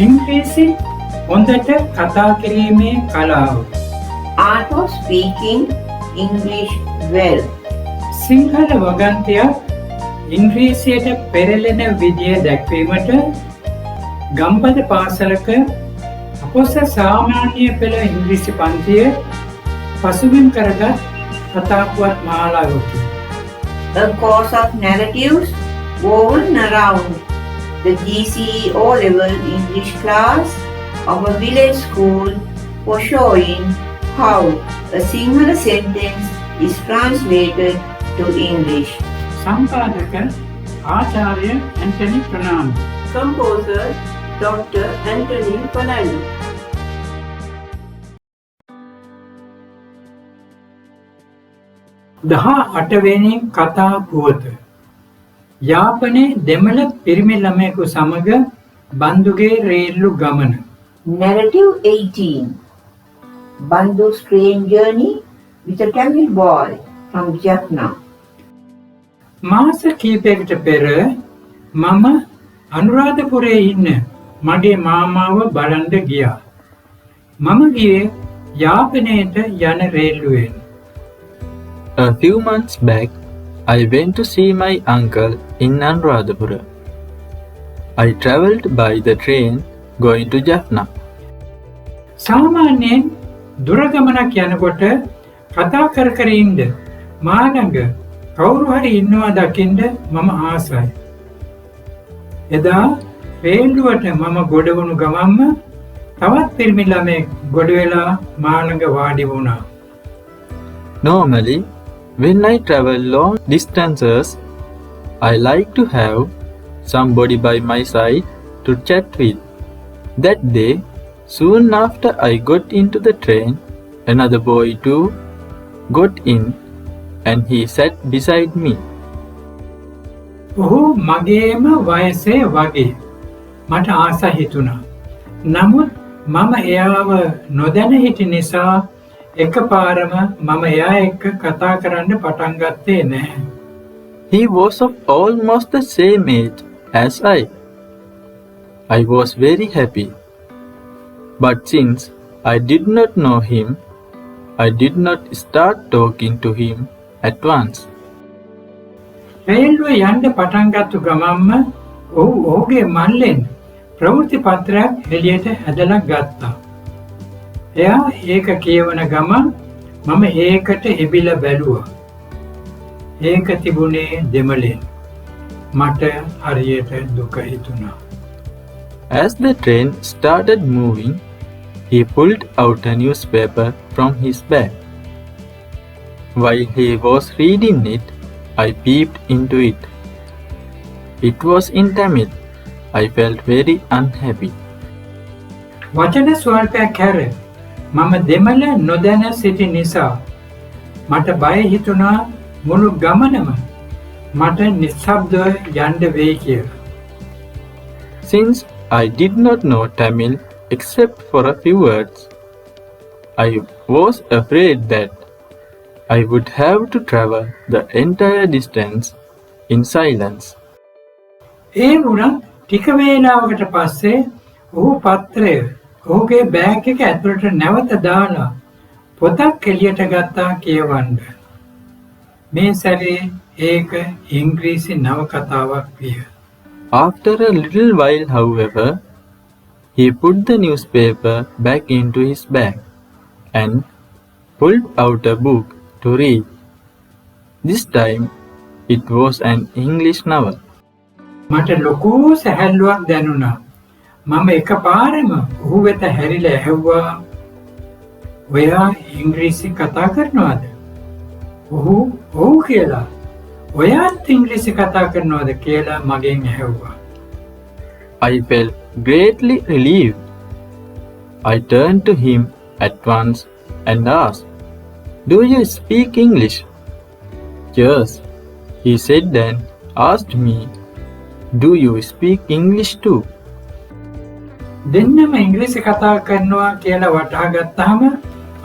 ඉංග්‍රීසි හොඳට කතා කිරීමේ කලාව. Art of speaking English well. Sinhala වගන්තියක් ඉංග්‍රීසියට පෙරලෙන විදිය දැක්වීමට ගම්පද පාසලක අපොස සාමාන්‍ය පෙළ ඉංග්‍රීසි පන්තිය පසුබිම් කරගත් කතාපුවත් මාලාවකි. A course of narratives woven around the GCE O-level English class of a village school for showing how a single sentence is translated to English. සම්පාදක ආචාර්ය Anthony Fernando. Composer Dr. Anthony Fernando. දහ අටවෙනි කතා පුවත. යාපනයේ දෙමළ පිරිමි ළමයෙකු සමග බන්දුගේ රේල්ලු ගමන. Narrative 18. Bandhu's train journey with a Tamil boy from Jaffna. මාස කීපයකට පෙර මම අනුරාධපුරයේ ඉන්න මගේ මාමාව බලන්න ගියා. මම ගියේ යාපනයට යන රේල්ලුවෙන්. A few months back, I went to see my uncle in Anuradhapura. I travelled by the train going to Jaffna. සාමාන්‍යයෙන් දුර ගමනක් යනකොට කතා කර කර ඉන්න මා ළඟ කවුරු හරි ඉන්නවා දකින්න මම ආසයි. එදා රේල්ලුවට මම ගොඩ වුණු ගමන්ම තවත් පිරිමි ළමයෙක් ගොඩ වෙලා මා ළඟ වාඩි වුණා. Normally, when I travel long distances, I like to have somebody by my side to chat with. That day, soon after I got into the train, another boy too got in and he sat beside me. ඔහු මගේම වයසේ වගේ. මට ආස හිතුණා. නමුත් මම එයාව නොදැන හිටි නිසා එකපාරම මම එයා එක්ක කතා කරන්න පටන් ගත්තේ නැහැ. He was of almost the same age as I. I was very happy. But since I did not know him, I did not start talking to him at once. රේල්ුව යන්න පටන් ගත්තු ගමන්ම ඔහු ඔහුගේ මල්ලෙන් ප්‍රවෘත්ති පත්‍රයක් එළියට ඇදලා ගත්තා. එයා ඒක කියවන ගමන් මම ඒකට එබිලා බැලුවා. ඒක තිබුණේ දෙමළෙන්. මට හරියට දුක හිතුණා. As the train started moving, he pulled out a newspaper from his bag. While he was reading it, I peeped into it. It was in Tamil. I felt very unhappy. වචන ස්වල්පයක් හැර මම දෙමළ නොදැන සිටි නිසා මට බය හිතුණා මුළු ගමනම මට නිශ්ශබ්දව යන්න වෙයි කියලා. Since I did not know Tamil except for a few words, I was afraid that I would have to travel the entire distance in silence. ඒ වුණත් ටික වේලාවකට පස්සේ ඔහු පත්‍රය ඔහුගේ බෑග් එක ඇතුළට නැවත දාලා පොතක් එළියට ගත්තා කියවන්න. මේ සැරේ ඒක ඉංග්‍රීසි නවකතාවක් විය. After a little while, however, he put the newspaper back into his bag and pulled out a book to read. This time, it was an English novel. මට ලොකු සැහැල්ලුවක් දැනුණා. මම එකපාරම ඔහු වෙත හැරිලා ඇහුවා, ඔයා ඉංග්‍රීසි කතා කරනවද? ඔහු ඔව් කියලා. ඔයාත් ඉංග්‍රීසි කතා කරනවද කියලා මගෙන් ඇහුවා. I felt greatly relieved. I turned to him at once and asked, "Do you speak English?" "Yes," he said, and asked me, "Do you speak English too?" දෙන්නම ඉංග්‍රීසි කතා කරනවා කියලා වටහා ගත්තාම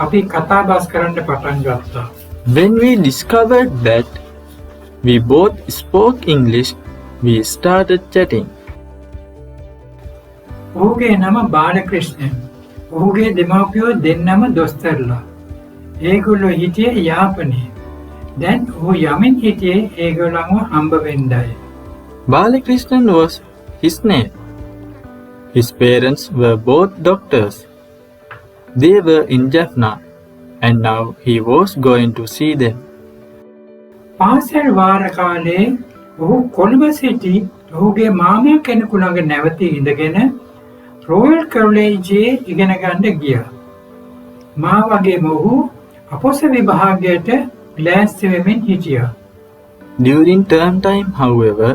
අපි කතා බස් කරන්න පටන් ගත්තා. When we discovered that we both spoke English, we started chatting. ඔහුගේ නම බාලක්‍රිෂ්ණන්. ඔහුගේ දෙමව්පියෝ දෙන්නම දොස්තරලා. ඒගොල්ලෝ හිටියේ යාපනයේ. දැන් ඔහු යමින් හිටියේ ඒගොල්ලන්ව හම්බ වෙන්නයි. Balakrishnan was his name. His parents were both doctors. They were in Jaffna, and now he was going to see them. පාසල් වාර කාලේ ඔහු කොළඹ සිටි ඔහුගේ මාමා කෙනෙකු ළඟ නැවතී ඉඳගෙන රොයල් කොලෙජයේ ඉගෙන ගන්න ගියා. මා වගේම ඔහු අපොස විභාගයට ලෑස්ති වෙමින් හිටියා. During term time, however,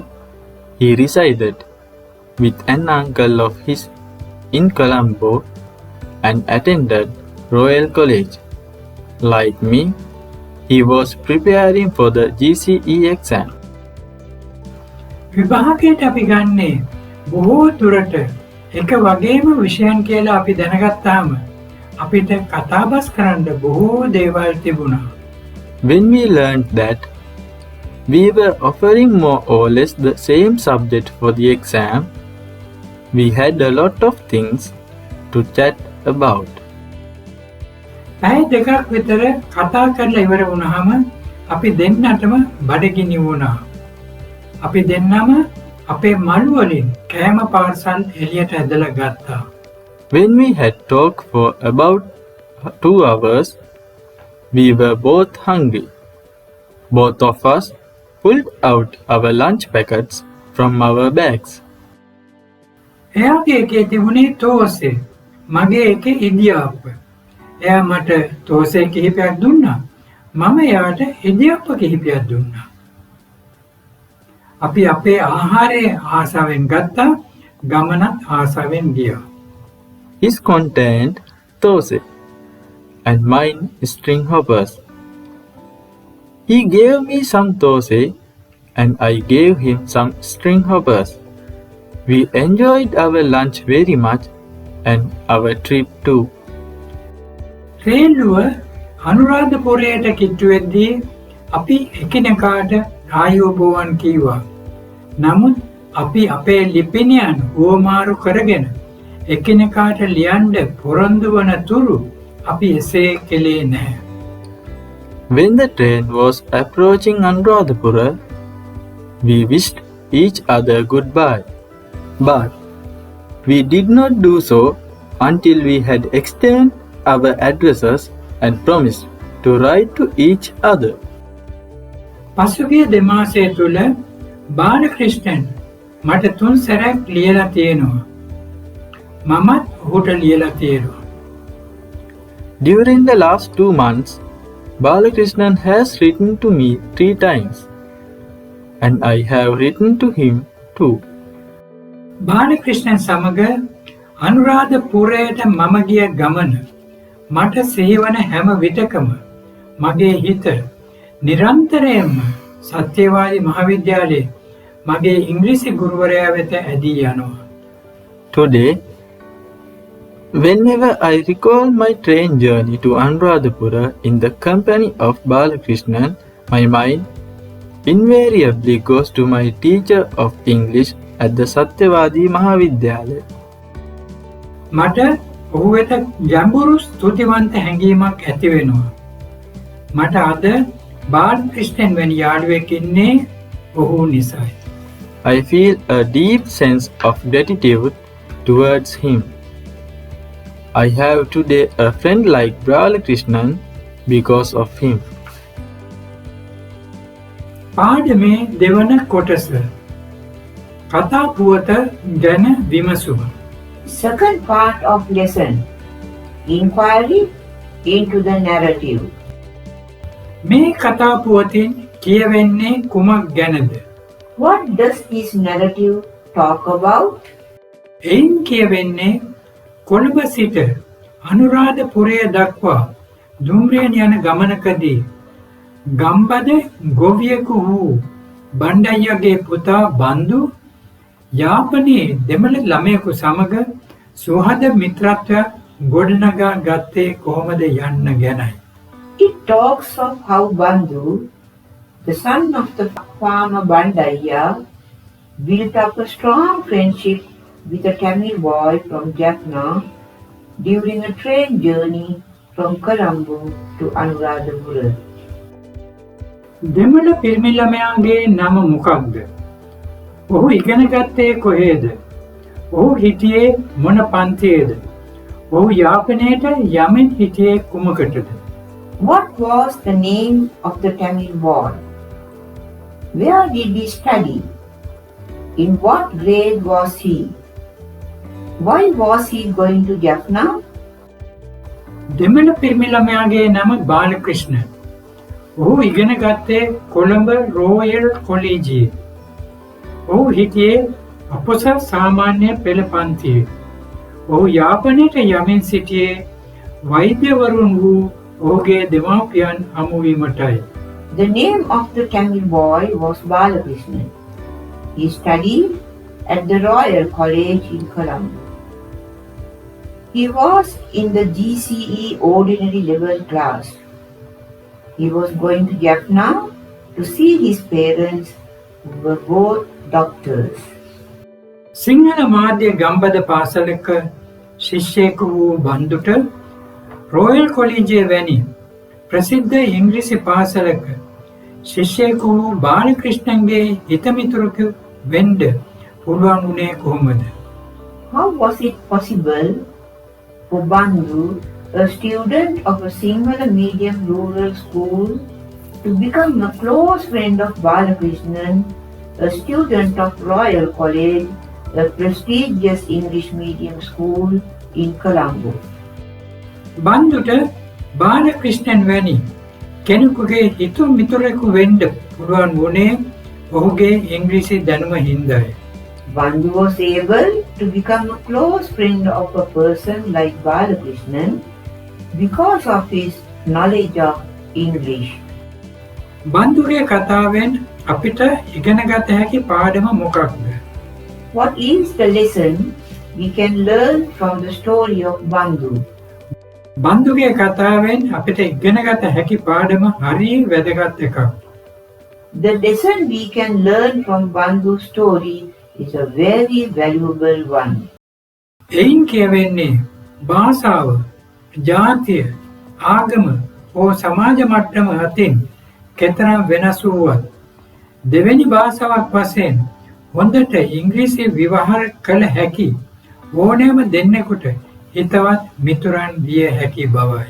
he resided with an uncle of his in Colombo and attended Royal College. Like me, he was preparing for the GCE exam. විභාගයට අපි ගන්නේ බොහෝ දුරට එක වගේම විෂයන් කියලා අපි දැනගත්තාම අපිට කතාබස් කරන්න බොහෝ දේවල් තිබුණා. When we learned that we were offering more or less the same subject for the exam, we had a lot of things to chat about. පැය දෙකක් විතර කතා කරලා ඉවර වුණාම අපි දෙන්නටම බඩගිනි වුණා. අපි දෙන්නම අපේ මල් වලින් කෑම පාර්සල් එළියට ඇදලා ගත්තා. When we had talked for about 2 hours, we were both hungry. Both of us pulled out our lunch packets from our bags. එයාගේ එකේ තිබුණේ තෝසේ, මගේ එකේ ඉදියාප්ප. එයා මට තෝසේ කිහිපයක් දුන්නා. මම එයාට ඉදියාප්ප කිහිපයක් දුන්නා. අපි අපේ ආහාරයේ ආසාවෙන් ගත්තා, ගමනත් ආසාවෙන් ගියා. His contained thosai and mine string hoppers. He gave me some thosai and I gave him some string hoppers. We enjoyed our lunch very much and our trip too. රේල්ලුව අනුරාධපුරයට කිට්ටු වෙද්දී අපි එකිනෙකාට ආයුබෝවන් කීවා. නමුත් අපි අපේ ලිපිනයන් හුවමාරු කරගෙන එකිනෙකාට ලියන්න පොරොන්දු වන තුරු අපි එසේ කෙලේ නැහැ. When the train was approaching Anuradhapura, we wished each other goodbye. But we did not do so until we had exchanged our addresses and promised to write to each other. පසුගිය දෙමාසය තුළ බාලක්‍රිෂ්ණන් මට 3 සැරයක් ලියලා තියෙනවා. මමත් ඔහුට ලියලා තියෙනවා. During the last 2 months, Balakrishnan has written to me 3 times, and I have written to him too. බාලක්‍රිෂ්ණන් සමග අනුරාධපුරයට මම ගිය ගමන මට සිහිවන හැම විටකම මගේ හිත නිරන්තරයෙන්ම සත්‍යවාදී මහාවිද්‍යාලයේ මගේ ඉංග්‍රීසි ගුරුවරයා වෙත ඇදී යනවා. Today, whenever I recall my train journey to Anuradhapura in the company of Balakrishnan, my mind invariably goes to my teacher of English at the Satyavadi Mahavidyalaya. මට ඔහු වෙත ගැඹුරු ස්තුතිවන්ත හැඟීමක් ඇති වෙනවා. මට අද බාලක්‍රිෂ්ණන් වැනි යාළුවෙක් ඉන්නේ ඔහු නිසායි. I feel a deep sense of gratitude towards him. I have today a friend like Balakrishnan because of him. පාඩමේ දෙවන කොටස කතා පුවත ගැන විමසුම. Second part of lesson, inquiry into the narrative. මේ කතා පුවතින් කියවෙන්නේ කුමක් ගැනද? What does this narrative talk about? එයින් කියවෙන්නේ කොළඹ සිට අනුරාධපුරය දක්වා දුම්රියන් යන ගමනකදී ගම්බද ගොවියෙකු වූ බණ්ඩයියාගේ පුතා බන්දු යාපනයේ දෙමළ ළමයෙකු සමග සුහද මිත්‍රත්වයක් ගොඩනගා ගත්තේ කොහොමද යන්න ගැනයි. It talks of how Bandhu, the son of the farmer Bandaya, built up a strong friendship with a Tamil boy from Jaffna during a train journey from Colombo to Anuradhapura. දෙමළ පිරිමි ළමයාගේ නම මොකක්ද? ඔහු ඉගෙන ගත්තේ කොහේද? ඔහු හිටියේ මොන පන්තියේද? ඔහු යාපනයට යමින් හිටියේ කුමකටද? What was the name of the Tamil boy? Where did he study? In what grade was he? Why was he going to Jaffna? දෙමළ පිරිමි ළමයාගේ නම බාලක්‍රිෂ්ණ. ඔහු ඉගෙන ගත්තේ කොළඹ රෝයල් කොලීජියේ. ඔහු හිටියේ අපොසත් සාමාන්‍ය පෙළ පන්තියේ. ඔහු යාපනයට යමින් සිටියේ වෛද්‍යවරුන් වූ ඔහුගේ දෙමාපියන් හමුවීමටයි. The name of the Tamil boy was Balakrishnan. He studied at the Royal College in Colombo. He was in the GCE ordinary level class. He was going to Jaffna to see his parents, who were both doctors. Sinhala මාධ්‍ය ගම්බද පාසලක ශිෂ්‍යයෙකු වූ බන්දුට royal කොලීජිය වැනි ප්‍රසිද්ධ ඉංග්‍රීසි පාසලක ශිෂ්‍යයෙකු වූ බාලක්‍රිෂ්ණන්ගේ හිතමිතුරෙකු වෙන්න පුළුවන් වුණේ කොහොමද? How was it possible for Bandhu, a student of a Sinhala medium rural school, to become a close friend of Balakrishnan, a student of Royal College, a prestigious English medium school in Colombo? බන්දුට බාලක්‍රිෂ්ණන් වැනි කෙනෙකුගේ හිතු මිතුරෙකු වෙන්න පුළුවන් වුණේ ඔහුගේ ඉංග්‍රීසි දැනුම හින්දායි. Bandhu was able to become a close friend of a person like Balakrishnan because of his knowledge of English. බන්දුගේ කතාවෙන් අපිට ඉගෙන ගත හැකි පාඩම මොකක්ද? What is the lesson we can learn from the story of Bandhu? බන්දුගේ කතාවෙන් අපිට ඉගෙන ගත හැකි පාඩම හරිය වැදගත් එකක්. The lesson we can learn from Bandhu's story is a very valuable one. එයින් කියවෙන්නේ භාෂාව, ජාතිය, ආගම හෝ සමාජ මට්ටම අතින් කෙතරම් වෙනස් වුවත් දෙවෙනි භාෂාවක් වශයෙන් හොඳට ඉංග්‍රීසි විවහාර කළ හැකි ඕනෑම දෙන්නෙකුට හිතවත් මිතුරන් විය හැකි බවයි.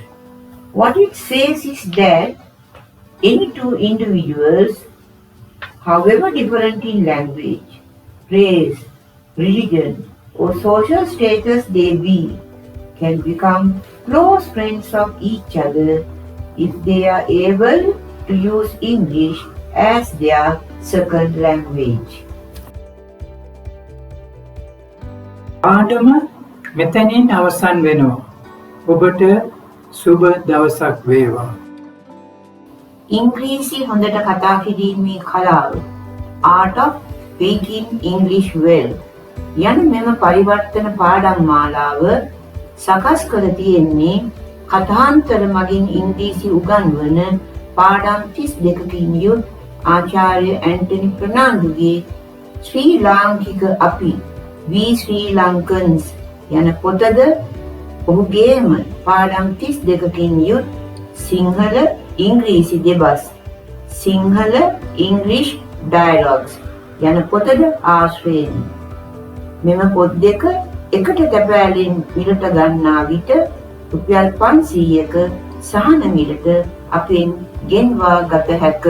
What it says is that any two individuals, however different in language, race, religion, or social status they be, can become close friends of each other if they are able to use English as their second language. පාඩම මෙතනින් අවසන් වෙනවා. ඔබට සුබ දවසක් වේවා. ඉංග්‍රීසි හොඳට කතා කිරීමේ කලාව Art of Speaking English Well යන මෙම පරිවර්තන පාඩම් මාලාව සකස් කර තියෙන්නේ කථාන්තර මගින් ඉංග්‍රීසි උගන්වන පාඩම් 32කින් යුත් ආචාර්ය ඇන්ටනි ප්‍රනාන්දුගේ ශ්‍රී ලාංකික අපි We Sri Lankans යන පොතද ඔහුගේම පාඩම් 32කින් යුත් සිංහල ඉංග්‍රීසි දෙබස් සිංහල ඉංග්‍රීෂ් ඩයලොග්ස් යන පොතද ආශ්‍රයෙන් මෙම පොත් දෙක එකට තැපෑලෙන් මිලට ගන්නා විට රුපියල් 500ක සහන මිලට අපෙන් ගෙන්වා ගත හැක.